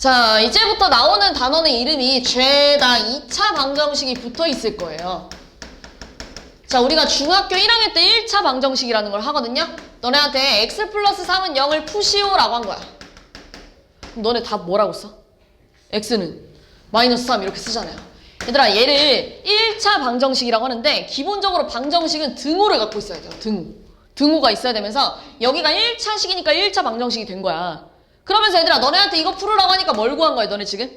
자, 이제부터 나오는 단원의 이름이 죄다 2차 방정식이 붙어 있을 거예요. 자, 우리가 중학교 1학년 때 1차 방정식이라는 걸 하거든요. 너네한테 x 플러스 3은 0을 푸시오라고 한 거야. 그럼 너네 답 뭐라고 써? x는 마이너스 3 이렇게 쓰잖아요. 얘들아, 얘를 1차 방정식이라고 하는데 기본적으로 방정식은 등호를 갖고 있어야 돼요. 등호가 있어야 되면서 여기가 1차식이니까 1차 방정식이 된 거야. 그러면서 얘들아, 너네한테 이거 풀으라고 하니까 뭘 구한 거야, 너네 지금?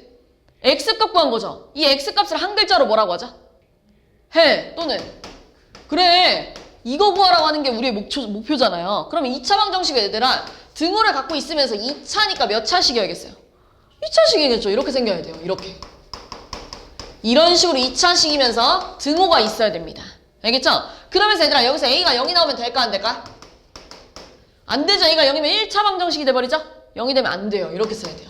x값 구한 거죠. 이 x값을 한 글자로 뭐라고 하자? 해 또는 그래, 이거 구하라고 하는 게 우리의 목표잖아요. 그럼 2차 방정식은 얘들아, 등호를 갖고 있으면서 2차니까 몇 차식이어야겠어요? 2차식이겠죠. 이렇게 생겨야 돼요. 이렇게. 이런 식으로 2차식이면서 등호가 있어야 됩니다. 알겠죠? 그러면서 얘들아, 여기서 a가 0이 나오면 될까 안 될까? 안 되죠. a가 0이면 1차 방정식이 돼버리죠? 0이 되면 안 돼요. 이렇게 써야 돼요.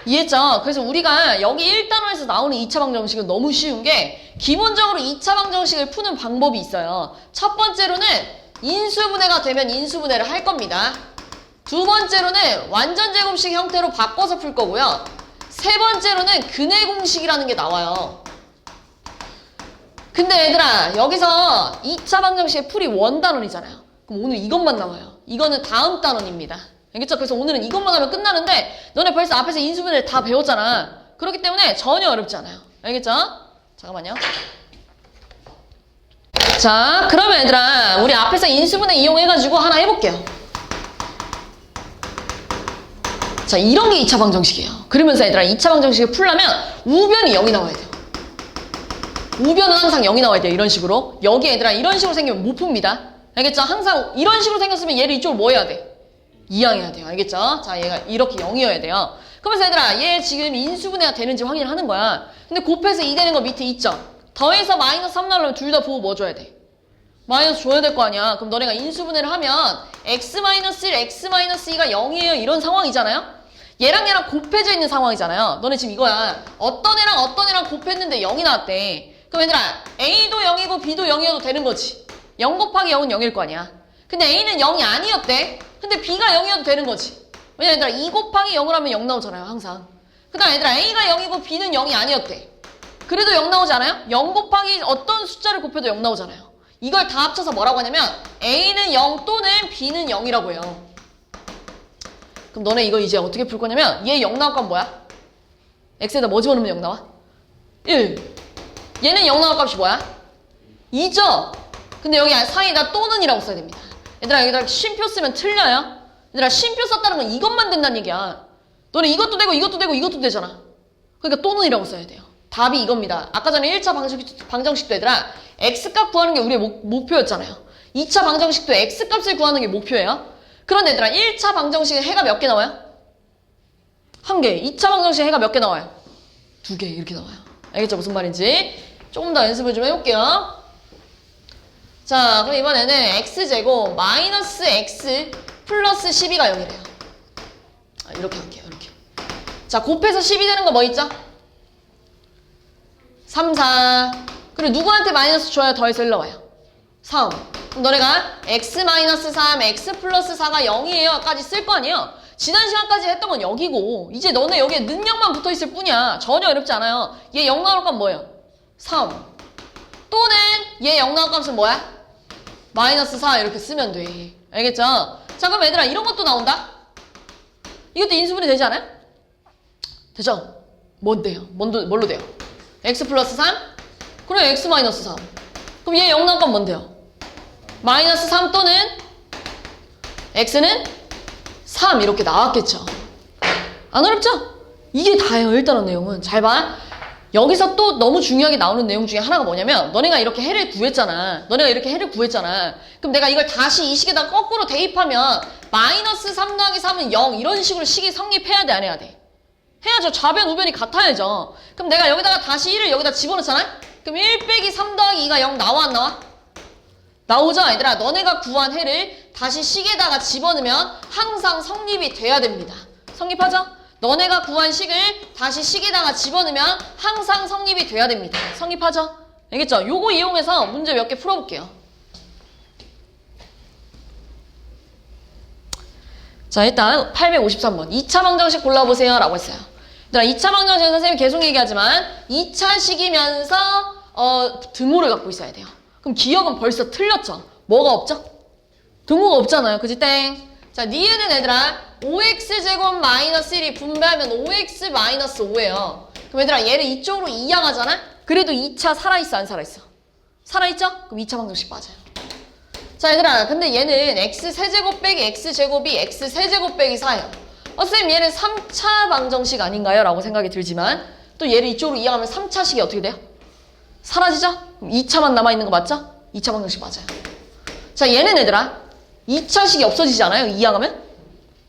이해했죠? 그래서 우리가 여기 1단원에서 나오는 2차 방정식은 너무 쉬운 게 기본적으로 2차 방정식을 푸는 방법이 있어요. 첫 번째로는 인수분해가 되면 인수분해를 할 겁니다. 두 번째로는 완전제곱식 형태로 바꿔서 풀 거고요. 세 번째로는 근해 공식이라는 게 나와요. 근데 얘들아, 여기서 2차 방정식의 풀이 원단원이잖아요. 그럼 오늘 이것만 나와요. 이거는 다음 단원입니다. 알겠죠? 그래서 오늘은 이것만 하면 끝나는데 너네 벌써 앞에서 인수분해를 다 배웠잖아. 그렇기 때문에 전혀 어렵지 않아요. 알겠죠? 잠깐만요. 자, 그러면 얘들아, 우리 앞에서 인수분해 이용해가지고 하나 해볼게요. 자, 이런 게 2차 방정식이에요. 그러면서 얘들아, 2차 방정식을 풀려면 우변이 0이 나와야 돼요. 우변은 항상 0이 나와야 돼요. 이런 식으로. 여기 얘들아, 이런 식으로 생기면 못 풉니다. 알겠죠? 항상 이런 식으로 생겼으면 얘를 이쪽으로 뭐 해야 돼? 이항해야 돼요. 알겠죠? 자, 얘가 이렇게 0이어야 돼요. 그러면서 얘들아, 얘 지금 인수분해가 되는지 확인을 하는 거야. 근데 곱해서 2 되는 거 밑에 있죠? 더해서 마이너스 3 나오려면 둘 다 보고 뭐 줘야 돼? 마이너스 줘야 될 거 아니야. 그럼 너네가 인수분해를 하면 x-1, x-2가 0이에요. 이런 상황이잖아요? 얘랑 얘랑 곱해져 있는 상황이잖아요. 너네 지금 이거야. 어떤 애랑 곱했는데 0이 나왔대. 그럼 얘들아, a도 0이고 b도 0이어도 되는 거지. 0 곱하기 0은 0일 거 아니야. 근데 a는 0이 아니었대. 근데 b가 0이어도 되는 거지. 왜냐 얘들아, 2 곱하기 0을 하면 0 나오잖아요. 항상. 그 다음 얘들아, a가 0이고 b는 0이 아니었대. 그래도 0 나오지 않아요? 0 곱하기 어떤 숫자를 곱해도 0 나오잖아요. 이걸 다 합쳐서 뭐라고 하냐면 a는 0 또는 b는 0이라고 해요. 그럼 너네 이거 이제 어떻게 풀 거냐면 얘 0 나올 건 뭐야? x에다 뭐 집어넣으면 0 나와? 1. 얘는 0 나올 값이 뭐야? 2죠? 근데 여기 사이에다 또는 이라고 써야 됩니다. 얘들아, 여기다 쉼표 쓰면 틀려요? 얘들아, 쉼표 썼다는 건 이것만 된다는 얘기야. 너네 이것도 되고 이것도 되고 이것도 되잖아. 그러니까 또는 이라고 써야 돼요. 답이 이겁니다. 아까 전에 1차 방정식도 얘들아, x값 구하는 게 우리의 목표였잖아요. 2차 방정식도 x값을 구하는 게 목표예요. 그런데 얘들아, 1차 방정식에 해가 몇 개 나와요? 1개. 2차 방정식에 해가 몇 개 나와요? 2개 이렇게 나와요. 알겠죠? 무슨 말인지? 조금 더 연습을 좀 해볼게요. 자, 그럼 이번에는 x제곱 마이너스 x 플러스 12가 0이래요. 이렇게 할게요. 이렇게. 자, 곱해서 12 되는 거 뭐 있죠? 3, 4. 그리고 누구한테 마이너스 줘야 더해서 일로 와요? 3. 그럼 너네가 x 마이너스 3, x 플러스 4가 0이에요 까지 쓸 거 아니에요? 지난 시간까지 했던 건 여기고 이제 너네 여기에 능력만 붙어있을 뿐이야. 전혀 어렵지 않아요. 얘 0 나올 건 뭐예요? 3. 또는 얘 0 나올 값은 뭐야? 마이너스 4 이렇게 쓰면 돼. 알겠죠? 자, 그럼 얘들아, 이런 것도 나온다? 이것도 인수분해 되지 않아요? 되죠? 뭔데요? 뭘로 돼요? x 플러스 3? 그래, x 마이너스 3. 그럼 얘 0 나올 건 뭔데요? 마이너스 3 또는 x는 3 이렇게 나왔겠죠? 안 어렵죠? 이게 다예요. 일단은 내용은. 잘 봐. 여기서 또 너무 중요하게 나오는 내용 중에 하나가 뭐냐면 너네가 이렇게 해를 구했잖아. 그럼 내가 이걸 다시 이 식에다 거꾸로 대입하면 마이너스 3 더하기 3은 0 이런 식으로 식이 성립해야 돼, 안 해야 돼? 해야죠. 좌변, 우변이 같아야죠. 그럼 내가 여기다가 다시 1을 여기다 집어넣잖아? 그럼 1 빼기 3 더하기 2가 0 나와, 안 나와? 나오죠? 얘들아, 너네가 구한 해를 다시 식에다가 집어넣으면 항상 성립이 돼야 됩니다. 성립하죠? 너네가 구한 식을 다시 식에다가 집어넣으면 항상 성립이 돼야 됩니다. 성립하죠? 알겠죠? 요거 이용해서 문제 몇 개 풀어볼게요. 자, 일단 853번 2차 방정식 골라보세요 라고 했어요. 얘들아 2차 방정식은 선생님이 계속 얘기하지만 2차식이면서 등호를 갖고 있어야 돼요. 그럼 기억은 벌써 틀렸죠? 뭐가 없죠? 등호가 없잖아요. 그치 땡. 자, 니에는 얘들아 5x제곱 마이너스 1이 분배하면 5x 마이너스 5예요. 그럼 얘들아 얘를 이쪽으로 이항하잖아? 그래도 2차 살아있어 안 살아있어? 살아있죠? 그럼 2차 방정식 맞아요. 자 얘들아 근데 얘는 x세제곱 빼기 x제곱이 x세제곱 빼기 4예요. 쌤 얘는 3차 방정식 아닌가요? 라고 생각이 들지만 또 얘를 이쪽으로 이항하면 3차식이 어떻게 돼요? 사라지죠? 그럼 2차만 남아있는 거 맞죠? 2차 방정식 맞아요. 자 얘는 얘들아 2차식이 없어지지 않아요? 이항하면?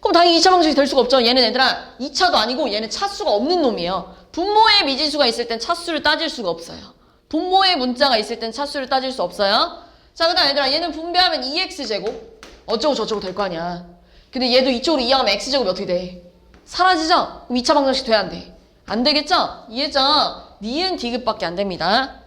그럼 당연히 2차 방정식이 될 수가 없죠. 얘는 얘들아 2차도 아니고 얘는 차수가 없는 놈이에요. 분모에 미지수가 있을 땐 차수를 따질 수가 없어요. 분모에 문자가 있을 땐 차수를 따질 수 없어요. 자 그 다음 얘들아 얘는 분배하면 2x제곱 어쩌고 저쩌고 될 거 아니야. 근데 얘도 이쪽으로 이항하면 x제곱이 어떻게 돼? 사라지죠? 그럼 2차 방정식 돼야 안 돼? 안 되겠죠? 이해죠? 니은 디귿밖에 안 됩니다.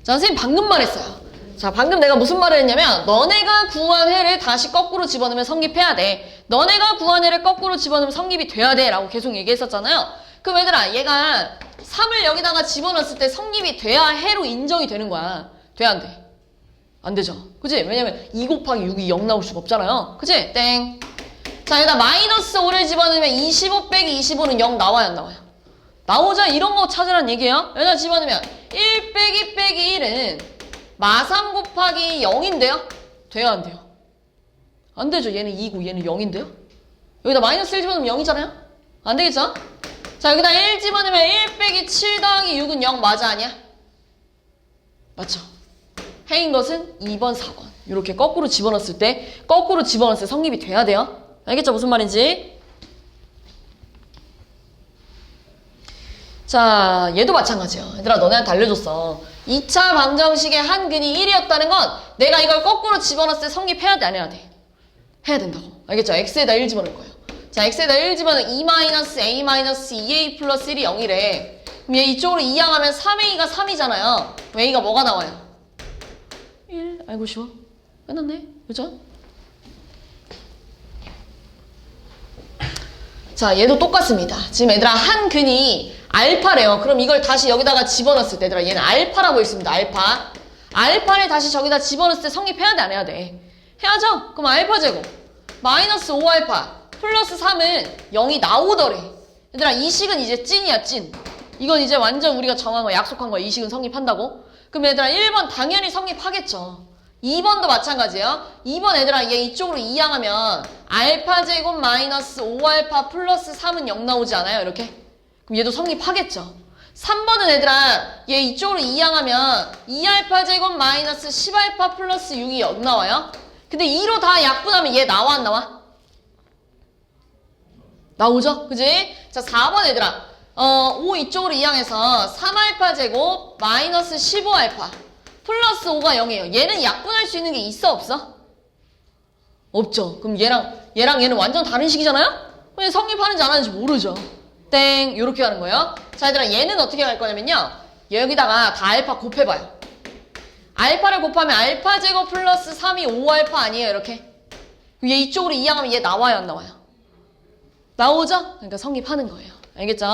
자 선생님 방금 말했어요. 자 방금 내가 무슨 말을 했냐면 너네가 구한 해를 다시 거꾸로 집어넣으면 성립해야 돼. 너네가 구한 해를 거꾸로 집어넣으면 성립이 돼야 돼 라고 계속 얘기했었잖아요. 그럼 얘들아 얘가 3을 여기다가 집어넣었을 때 성립이 돼야 해로 인정이 되는 거야. 돼 안 돼? 안 되죠. 그치? 왜냐면 2 곱하기 6이 0 나올 수가 없잖아요. 그치? 땡. 자 여기다 마이너스 5를 집어넣으면 25 빼기 25는 0 나와요 안 나와요? 나오자 이런 거 찾으란 얘기예요. 여기다 집어넣으면 1 빼기 빼기 1은 마3 곱하기 0인데요? 돼요 안 돼요? 안 되죠. 얘는 2고 얘는 0인데요? 여기다 마이너스 1 집어넣으면 0이잖아요? 안 되겠죠? 자 여기다 1 집어넣으면 1 빼기 7 더하기 6은 0 맞아 아니야? 맞죠? 해인 것은 2번 4번 이렇게 거꾸로 집어넣었을 때 성립이 돼야 돼요. 알겠죠? 무슨 말인지. 자 얘도 마찬가지예요. 얘들아 너네한테 알려줬어. 2차 방정식의 한 근이 1이었다는 건 내가 이걸 거꾸로 집어넣었을 때 성립해야 돼 안 해야 돼? 해야 된다고. 알겠죠? x에다 1 집어넣을 거예요. 자 x에다 1 집어넣으면 2-a-2a 플러스 1이 0이래. 그럼 얘 이쪽으로 이항하면 3a가 3이잖아요. 그럼 a가 뭐가 나와요? 1. 아이고 쉬워. 끝났네. 그죠? 자 얘도 똑같습니다. 지금 얘들아 한 근이 알파래요. 그럼 이걸 다시 여기다가 집어넣었을 때 얘들아 얘는 알파라고 있습니다. 알파. 알파를 다시 저기다 집어넣었을 때 성립해야 돼 안 해야 돼? 해야죠? 그럼 알파 제곱 마이너스 5알파 플러스 3은 0이 나오더래. 얘들아 이 식은 이제 찐이야 찐. 이건 이제 완전 우리가 정한 거 약속한 거야. 이 식은 성립한다고. 그럼 얘들아 1번 당연히 성립하겠죠. 2번도 마찬가지예요. 2번 얘들아 얘 이쪽으로 이항하면 알파 제곱 마이너스 5알파 플러스 3은 0 나오지 않아요? 이렇게. 그럼 얘도 성립하겠죠. 3번은 얘들아 얘 이쪽으로 이항하면 2알파 제곱 마이너스 10알파 플러스 6이 0 나와요. 근데 2로 다 약분하면 얘 나와 안 나와? 나오죠? 그지? 자 4번 얘들아 5 이쪽으로 이항해서 3알파 제곱 마이너스 15알파 플러스 5가 0이에요. 얘는 약분할 수 있는 게 있어 없어? 없죠. 그럼 얘는 완전 다른 식이잖아요? 왜 성립하는지 안 하는지 모르죠. 땡 이렇게 하는 거예요. 자 얘들아 얘는 어떻게 할 거냐면요. 여기다가 다 알파 곱해봐요. 알파를 곱하면 알파 제곱 플러스 3이 5알파 아니에요 이렇게. 얘 이쪽으로 이항하면 얘 나와요 안 나와요? 나오죠? 그러니까 성립하는 거예요. 알겠죠?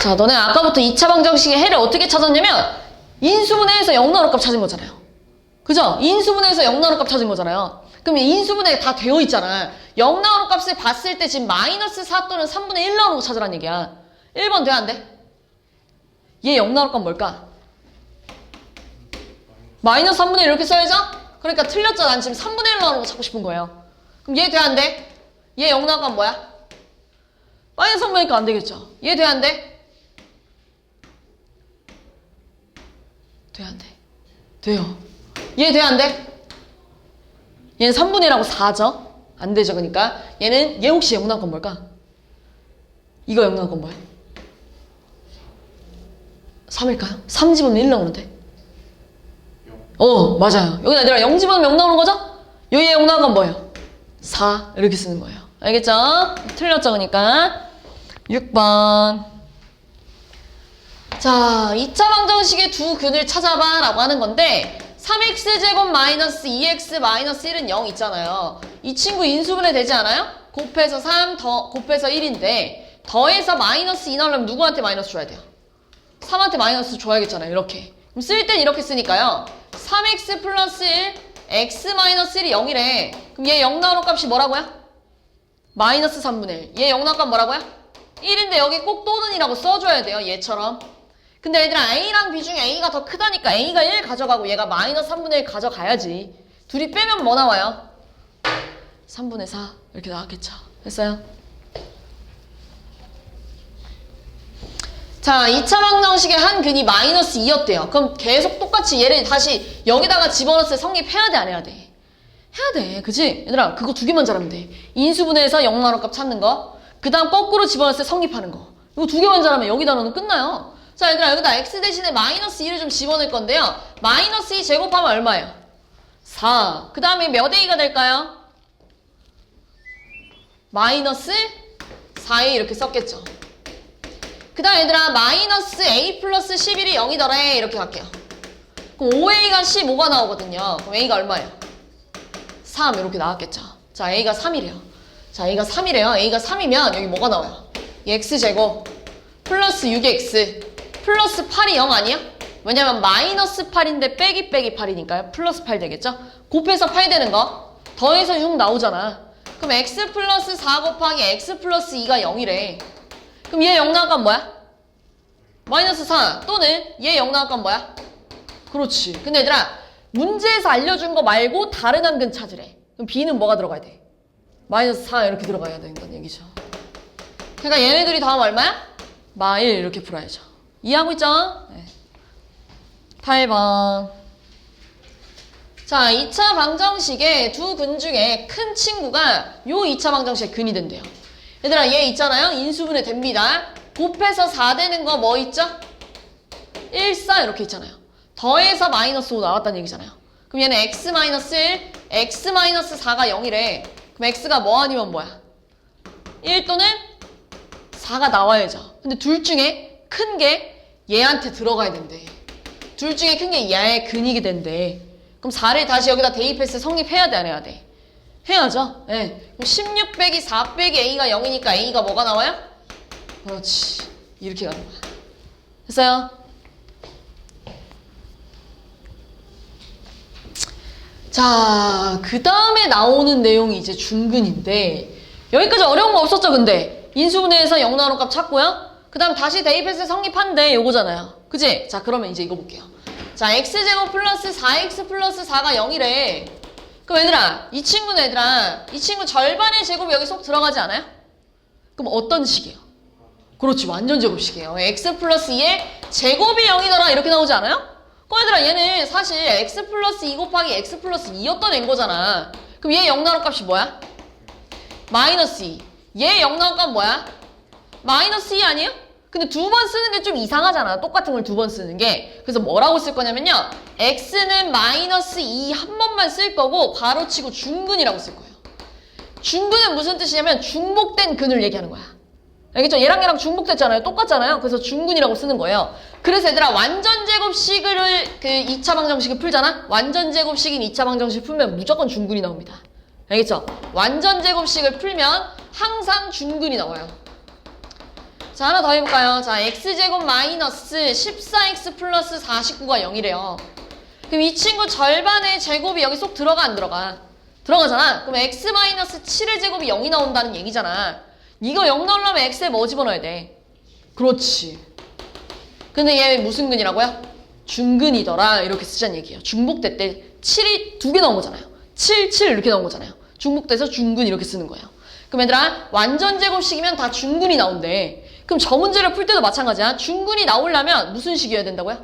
자 너네 아까부터 2차 방정식의 해를 어떻게 찾았냐면 인수분해에서 0 나오는 값 찾은 거잖아요. 그죠? 인수분해에서 0 나오는 값 찾은 거잖아요. 그럼 인수분해 다 되어 있잖아. 0 나오는 값을 봤을 때 지금 마이너스 4 또는 3분의 1 나오는 거 찾으라는 얘기야. 1번 돼 안 돼? 얘 0 나오는 값 뭘까? 마이너스 3분의 1 이렇게 써야죠? 그러니까 틀렸잖아. 난 지금 3분의 1 나오는 거 찾고 싶은 거예요. 그럼 얘 돼 안 돼? 얘 0 나오는 값 뭐야? 마이너스 3분이니까 안 되겠죠. 얘 돼 안 돼? 돼 안 돼? 돼요. 얘 돼 안 돼? 얘는 3분의 1하고 4죠? 안 되죠. 그러니까 얘 혹시 0 나올 건 뭘까? 이거 0 나올 건 뭐야? 3일까요? 3 집으면 1 나오는데? 맞아요. 여기다 얘들아 0 집으면 0 나오는 거죠? 여기에 0 나온 건 뭐예요? 4 이렇게 쓰는 거예요. 알겠죠? 틀렸죠? 그러니까 6번. 자 2차 방정식의 두 근을 찾아봐 라고 하는 건데 3x제곱 마이너스 2x 마이너스 1은 0 있잖아요. 이 친구 인수분해 되지 않아요? 곱해서 3, 곱해서 1인데 더해서 마이너스 2 나오려면 누구한테 마이너스 줘야 돼요? 3한테 마이너스 줘야겠잖아요. 이렇게. 그럼 쓸 땐 이렇게 쓰니까요. 3x 플러스 1, x 마이너스 1이 0이래. 그럼 얘 0 나오는 값이 뭐라고요? 마이너스 3분의 1. 얘 0 나오는 값 뭐라고요? 1인데 여기 꼭 또는이라고 써줘야 돼요. 얘처럼. 근데 얘들아 A랑 B 중에 A가 더 크다니까 A가 1 가져가고 얘가 마이너스 3분의 1 가져가야지. 둘이 빼면 뭐 나와요? 3분의 4 이렇게 나왔겠죠. 됐어요? 자, 2차 방정식의 한 근이 마이너스 2였대요. 그럼 계속 똑같이 얘를 다시 여기다가 집어넣었을 때 성립해야 돼, 안 해야 돼? 해야 돼. 그치? 얘들아, 그거 두 개만 잘하면 돼. 인수분해에서 0 나오는 값 찾는 거. 그 다음 거꾸로 집어넣었을 때 성립하는 거. 이거 두 개만 잘하면 여기다 넣으면 끝나요. 자, 얘들아, 여기다 x 대신에 마이너스 2를 좀 집어넣을 건데요. 마이너스 2 제곱하면 얼마예요? 4. 그 다음에 몇 a가 될까요? 마이너스 4a 이렇게 썼겠죠. 그 다음 얘들아 마이너스 a 플러스 11이 0이더래 이렇게 갈게요. 그럼 5a가 15가 나오거든요. 그럼 a가 얼마예요? 3 이렇게 나왔겠죠. 자, a가 3이래요. 자, a가 3이래요. a가 3이면 여기 뭐가 나와요? x제곱 플러스 6x 플러스 8이 0 아니야? 왜냐면 마이너스 8인데 빼기 8이니까요. 플러스 8 되겠죠? 곱해서 8 되는 거 더해서 6 나오잖아. 그럼 x 플러스 4 곱하기 x 플러스 2가 0이래. 그럼 얘 0 나올 건 뭐야? 마이너스 4 또는 얘 0 나올 건 뭐야? 그렇지. 근데 얘들아 문제에서 알려준 거 말고 다른 한 근 찾으래. 그럼 b는 뭐가 들어가야 돼? 마이너스 4 이렇게 들어가야 되는 건 얘기죠. 그러니까 얘네들이 다음 얼마야? 마 1 이렇게 풀어야죠. 이해하고 있죠? 네. 8번. 자, 2차 방정식의 두 근 중에 큰 친구가 요 2차 방정식의 근이 된대요. 얘들아 얘 있잖아요. 인수분해 됩니다. 곱해서 4 되는 거 뭐 있죠? 1, 4 이렇게 있잖아요. 더해서 마이너스 5 나왔다는 얘기잖아요. 그럼 얘는 x 마이너스 1, x 마이너스 4가 0이래. 그럼 x가 뭐 아니면 뭐야? 1 또는 4가 나와야죠. 근데 둘 중에 큰 게 얘한테 들어가야 된대. 둘 중에 큰 게 얘의 근이게 된대. 그럼 4를 다시 여기다 대입해서 성립해야 돼, 안 해야 돼? 해야죠. 네. 그럼 16 빼기 4 빼기 a가 0이니까 a가 뭐가 나와요? 그렇지. 이렇게 가는 거야. 됐어요? 자, 그 다음에 나오는 내용이 이제 중근인데 여기까지 어려운 거 없었죠, 근데? 인수분해에서 0 나오는 값 찾고요. 그 다음 다시 대입해서 성립한대 요거잖아요. 그치? 자, 그러면 이제 이거 볼게요. 자, x제곱 플러스 4x 플러스 4가 0이래. 그럼 얘들아, 이 친구는 얘들아, 이 친구 절반의 제곱이 여기 쏙 들어가지 않아요? 그럼 어떤 식이에요? 그렇지, 완전 제곱식이에요. x 플러스 2의 제곱이 0이더라 이렇게 나오지 않아요? 그럼 얘들아, 얘는 사실 x 플러스 2 곱하기 x 플러스 2였던 애인 거잖아. 그럼 얘 0 나올 값이 뭐야? 마이너스 2. 얘 0 나올 값 뭐야? 마이너스 2 아니에요? 근데 두 번 쓰는 게 좀 이상하잖아. 똑같은 걸 두 번 쓰는 게. 그래서 뭐라고 쓸 거냐면요. x는 마이너스 2 한 번만 쓸 거고 괄호치고 중근이라고 쓸 거예요. 중근은 무슨 뜻이냐면 중복된 근을 얘기하는 거야. 알겠죠? 얘랑 중복됐잖아요. 똑같잖아요. 그래서 중근이라고 쓰는 거예요. 그래서 얘들아 완전 제곱식을 그 2차 방정식을 풀잖아? 완전 제곱식인 2차 방정식 풀면 무조건 중근이 나옵니다. 알겠죠? 완전 제곱식을 풀면 항상 중근이 나와요. 자, 하나 더 해볼까요? 자, x제곱 마이너스 14x 플러스 49가 0이래요. 그럼 이 친구 절반의 제곱이 여기 쏙 들어가 안 들어가? 들어가잖아. 그럼 x 마이너스 7의 제곱이 0이 나온다는 얘기잖아. 이거 0 나오려면 x에 뭐 집어넣어야 돼? 그렇지. 근데 얘 무슨 근이라고요? 중근이더라 이렇게 쓰자는 얘기예요. 중복됐대. 7이 두 개 나온 거잖아요. 7, 7 이렇게 나온 거잖아요. 중복돼서 중근 이렇게 쓰는 거예요. 그럼 얘들아 완전 제곱식이면 다 중근이 나온대. 그럼 저 문제를 풀 때도 마찬가지야. 중근이 나오려면 무슨 식이어야 된다고요?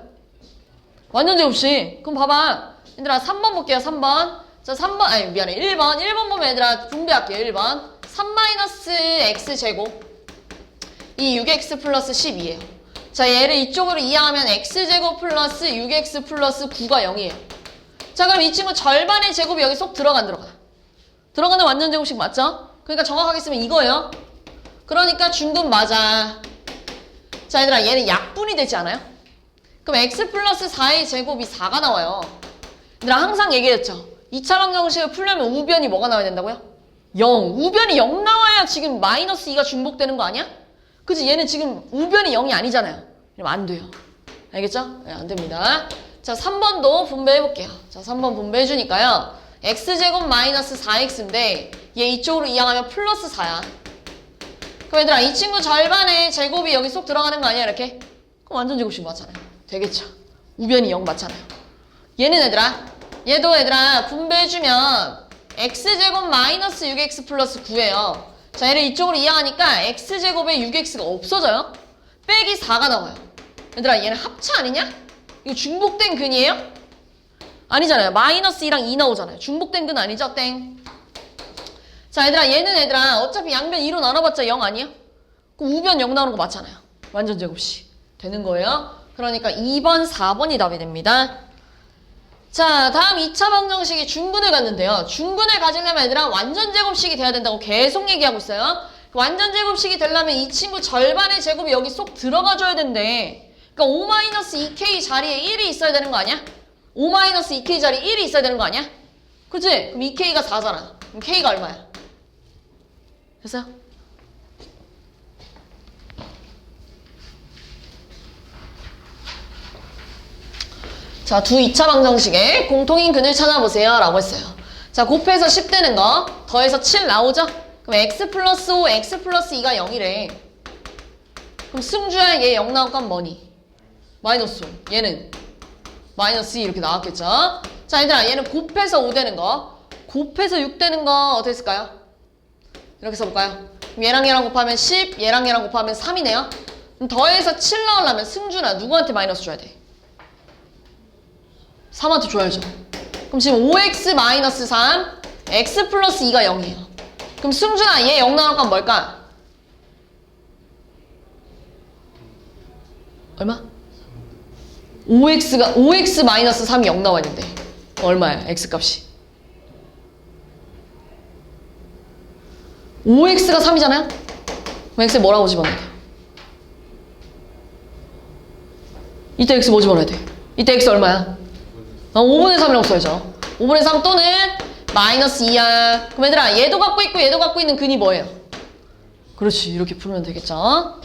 완전 제곱식. 그럼 봐봐. 얘들아 3번 볼게요. 3번. 자 3번 아니 미안해 1번. 1번 보면 얘들아 분배할게요. 1번. 3-x제곱 이 6x 플러스 10이에요. 자 얘를 이쪽으로 이항하면 x제곱 플러스 6x 플러스 9가 0이에요. 자 그럼 이 친구 절반의 제곱이 여기 쏙 들어가 안 들어가? 들어가는 완전 제곱식 맞죠? 그러니까 정확하게 쓰면 이거예요. 그러니까 중근 맞아. 자 얘들아 얘는 약분이 되지 않아요? 그럼 x 플러스 4의 제곱이 4가 나와요. 얘들아 항상 얘기했죠. 2차 방정식을 풀려면 우변이 뭐가 나와야 된다고요? 0. 우변이 0 나와야 지금 마이너스 2가 중복되는 거 아니야? 그치? 얘는 지금 우변이 0이 아니잖아요. 이러면 안 돼요. 알겠죠? 네, 안 됩니다. 자, 3번도 분배해볼게요. 자, 3번 분배해주니까요. x제곱 마이너스 4x인데 얘 이쪽으로 이항하면 플러스 4야. 그럼 얘들아 이 친구 절반의 제곱이 여기 쏙 들어가는 거 아니야 이렇게? 그럼 완전 제곱식 맞잖아요. 되겠죠? 우변이 0 맞잖아요. 얘는 얘도 얘들아 분배해주면 x제곱 마이너스 6x 플러스 9예요. 자, 얘를 이쪽으로 이항하니까 x제곱에 6x가 없어져요. 빼기 4가 나와요. 얘들아 얘는 합차 아니냐? 이거 중복된 근이에요? 아니잖아요. 마이너스 2랑 2 나오잖아요. 중복된 근 아니죠? 땡. 자, 얘는 어차피 양변 2로 나눠봤자 0 아니에요? 그럼 우변 0 나오는 거 맞잖아요. 완전 제곱식 되는 거예요. 그러니까 2번, 4번이 답이 됩니다. 자, 다음 2차 방정식이 중근을 갖는데요. 중근을 가지려면 얘들아 완전 제곱식이 돼야 된다고 계속 얘기하고 있어요. 완전 제곱식이 되려면 이 친구 절반의 제곱이 여기 쏙 들어가줘야 된대. 그러니까 5-2k 자리에 1이 있어야 되는 거 아니야? 5-2k 자리에 1이 있어야 되는 거 아니야? 그치? 그럼 2k가 4잖아. 그럼 k가 얼마야? 됐어요? 자, 두 2차 방정식의 공통인 근을 찾아보세요 라고 했어요. 자, 곱해서 10 되는 거 더해서 7 나오죠? 그럼 x 플러스 5, x 플러스 2가 0이래. 그럼 승주야 얘 0 나올 건 뭐니? 마이너스 5. 얘는 마이너스 2 이렇게 나왔겠죠? 자, 얘들아 얘는 곱해서 5 되는 거 곱해서 6 되는 거 어떻게 쓸까요? 이렇게 써볼까요? 그럼 얘랑 곱하면 10, 얘랑 곱하면 3이네요. 그럼 더해서 7 나오려면 승준아 누구한테 마이너스 줘야 돼? 3한테 줘야죠. 그럼 지금 5x 마이너스 3, x 플러스 2가 0이에요. 그럼 승준아 얘 0 나올 건 뭘까? 얼마? 5x 마이너스 3이 0 나와야 된대. 얼마야? x값이. 5x가 3이잖아요? 그럼 x에 뭐라고 집어넣어야 돼? 이때 x 뭐 집어넣어야 돼? 이때 x 얼마야? 5분의 3이라고 써야죠. 5분의 3 또는 마이너스 2야. 그럼 얘들아 얘도 갖고 있고 얘도 갖고 있는 근이 뭐예요? 그렇지. 이렇게 풀면 되겠죠?